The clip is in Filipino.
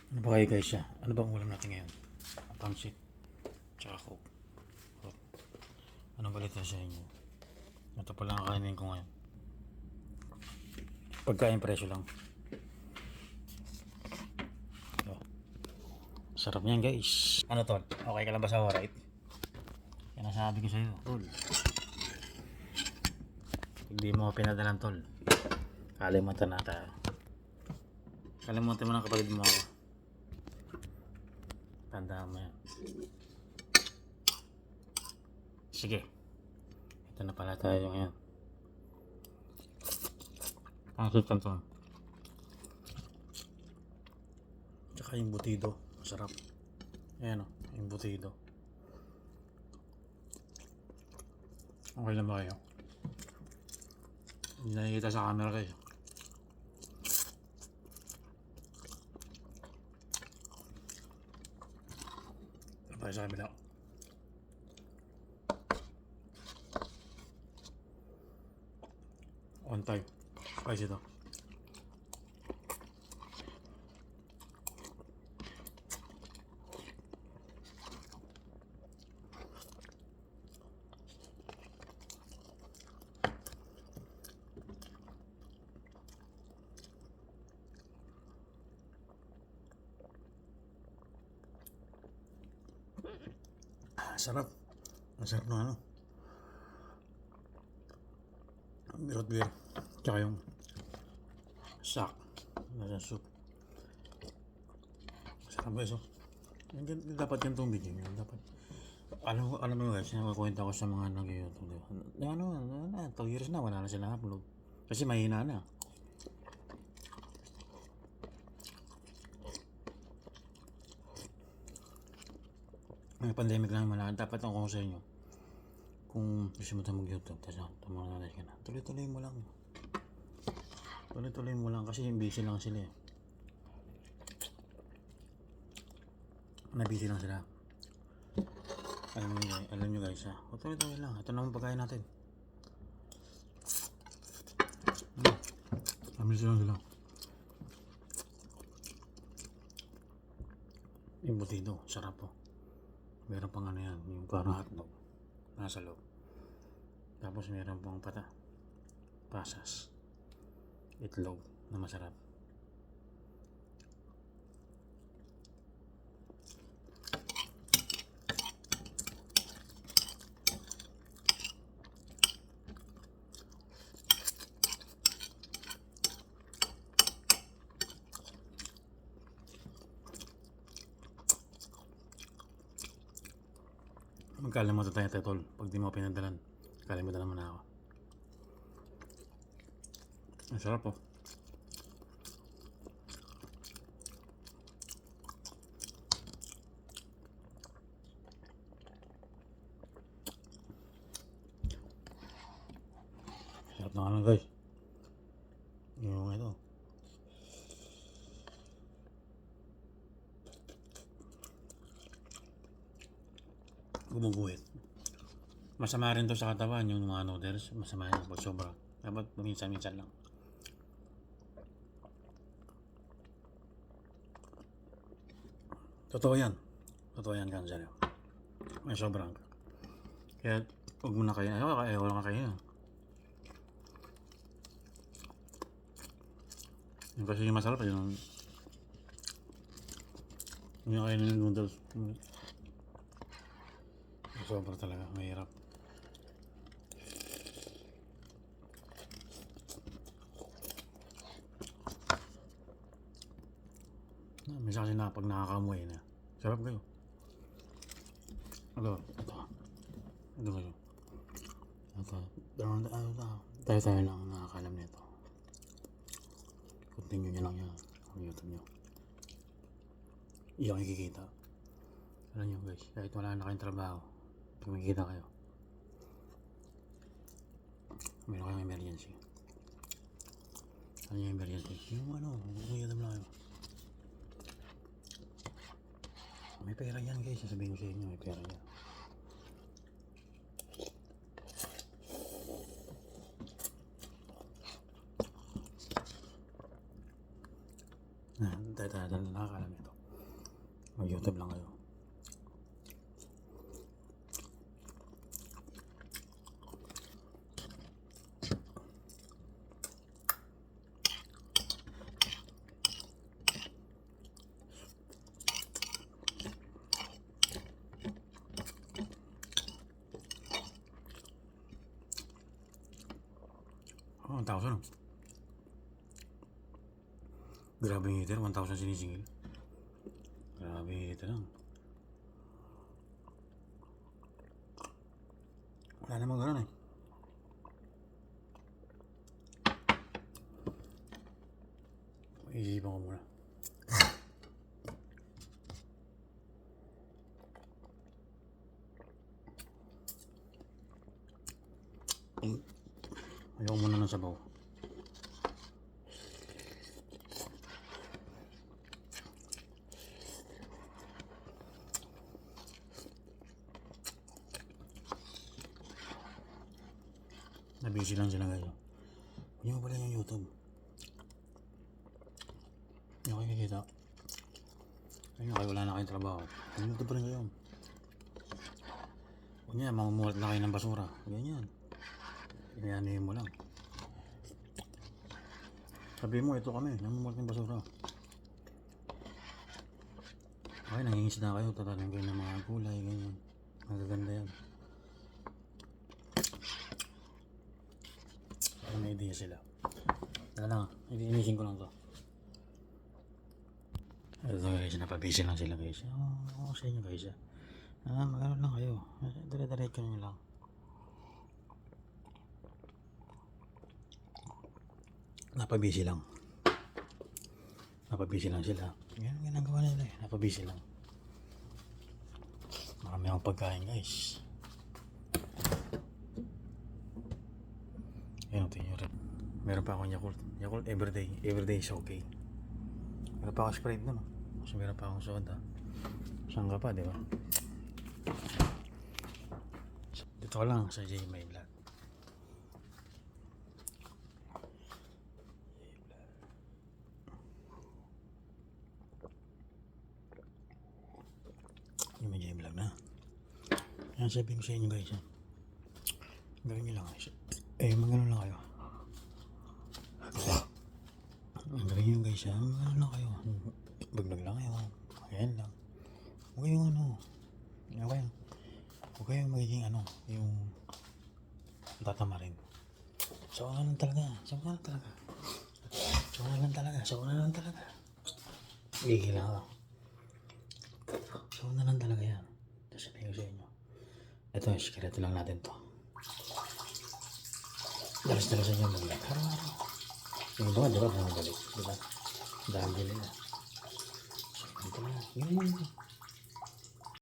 Ano ba kayo guys siya? Ano bang ulam natin ngayon? Pansit. Tsaka coke. Oh, anong balita sa inyo? Ito pala ang kainin ko ngayon. Pagkain presyo lang. Oh, sarap niyan guys. Ano tol? Okay ka lang ba sa alright? Yan ang sabi ko sa'yo. Tol. Hindi mo pinadalan tol. Kalimutan na tayo. Kalimutan mo ng kapatid mo ako. Tandaan mo yan. Sige. Ito na pala tayo ngayon. Pansit canton. Tsaka yung butido. Masarap. Ayan o. Yung butido. Okay lang ba kayo? Hindi nakikita sa camera kayo. Tayo sa kabila. On time. Spicy ito. Sarap. Ang sarap na ano. Birot beer. Tsaka yung sak. Nasa soup. Sarap guys oh. Dapat yung tubig yun. Dapat. Alam mo guys, nakakwenta ko sa mga nag-YouTube. Ano, 2 years na wala na sila upload. Kasi mahina na. May pandemic lang naman. Dapat ako sa inyo. Kung gusto mo tayo mag-YouTube, tumungan ka na. Tuloy-tuloy mo lang. Tuloy-tuloy mo lang kasi busy lang sila eh. Busy lang sila. Alam nyo guys ha. Tuloy-tuloy lang. Ito naman pagkain natin. Busy lang sila. Yung butido, sarap po. Meron pang ano yan, yung parang hotdog. Nasa loob. Tapos meron pang pasas. Itlog na masarap. Magkalimutan tayo tetol. Pag di mo pinadalan, kalimutan naman ako. Ang sarap po. Sarap na nga guys. Yung ito. Gumuguhit. Masama rin to sa katawan yung mga noodles. Masama rin pag sobra. Dapat minsan-minsan lang. Totoo yan. Totoo yan kanser. May sobrang. Kaya huwag mo na kayo. Ayaw lang kayo. Yung kasi yung masarap yung kayo ng noodles. Sobra talaga. Mahirap. Minsan kasi pag nakakamuhay na. Sarap kayo. Ito. Kayo. Tayo lang nakakalam nito. Continue nyo lang yan ang YouTube nyo. Iyon kikita. Alam nyo guys, kahit wala na kayong trabaho, pag makikita kayo, meron kayong emergency. Ano yung emergency? Yung makikita mo lang kayo. May pera yan guys, sasabihin ko sa inyo, may pera yan. Tayo nakakalam nito. Mag-YouTube lang kayo. Oh, 1,000. Grabe yung heater, 1,000 sinisingil. Grabe yung heater lang. Wala namang gano'n eh. Iisipan ko muna. Ayaw muna ng sabaw. Nabisi lang sila guys. Huwag niyo pala yung YouTube. Hindi ako kikita. Ayun kayo, wala na kayong trabaho. YouTube pa rin kayo. Huwag niya, mamumulat na kayo ng basura. Ganyan. Inayanin mo lang. Sabi mo, ito kami, namumulat ng basura. Okay, nangingis na kayo. Tatalang kayo ng mga gulay, ganyan. Magaganda yan. May idea sila. Tala lang, inisin ko lang to. Ito guys, napabisi lang sila guys. Oo, sa inyo guys. Magano lang kayo. Dire-diretso nyo lang. Napabisi lang. Napabisi lang sila. Yan ang ginagawa nila eh. Napabisi lang. Marami akong pagkain guys. Ayan, tingin nyo rin. Meron pa akong Yakult. Yakult everyday. Everyday is okay. Meron pa akong Sprite naman. Kasi meron pa akong soda. Saan ka pa, di ba? Dito lang sa J May Vlog. Yung may J Vlog na. Yan sabihin ko sa inyo guys. Gawin nyo lang guys. Magano lang kayo. Gawin nyo guys. Magano lang kayo. Baglag lang kayo. Ayan lang. Huwag kayong okay. Huwag kayong magiging yung tatama rin. Sawa lang talaga. Sawa lang talaga. Sawa lang talaga. Sawa lang talaga. Gigil lang ako. Sawa na lang talaga yan. Tapos sabihin ko sa inyo. Ito, sikreto lang natin to. Dalas-dalas niya mag-vlog. Araw-araw. Yung iba, di ba, bumabalik? Di ba? Dahil nila. So, ito na. Yun.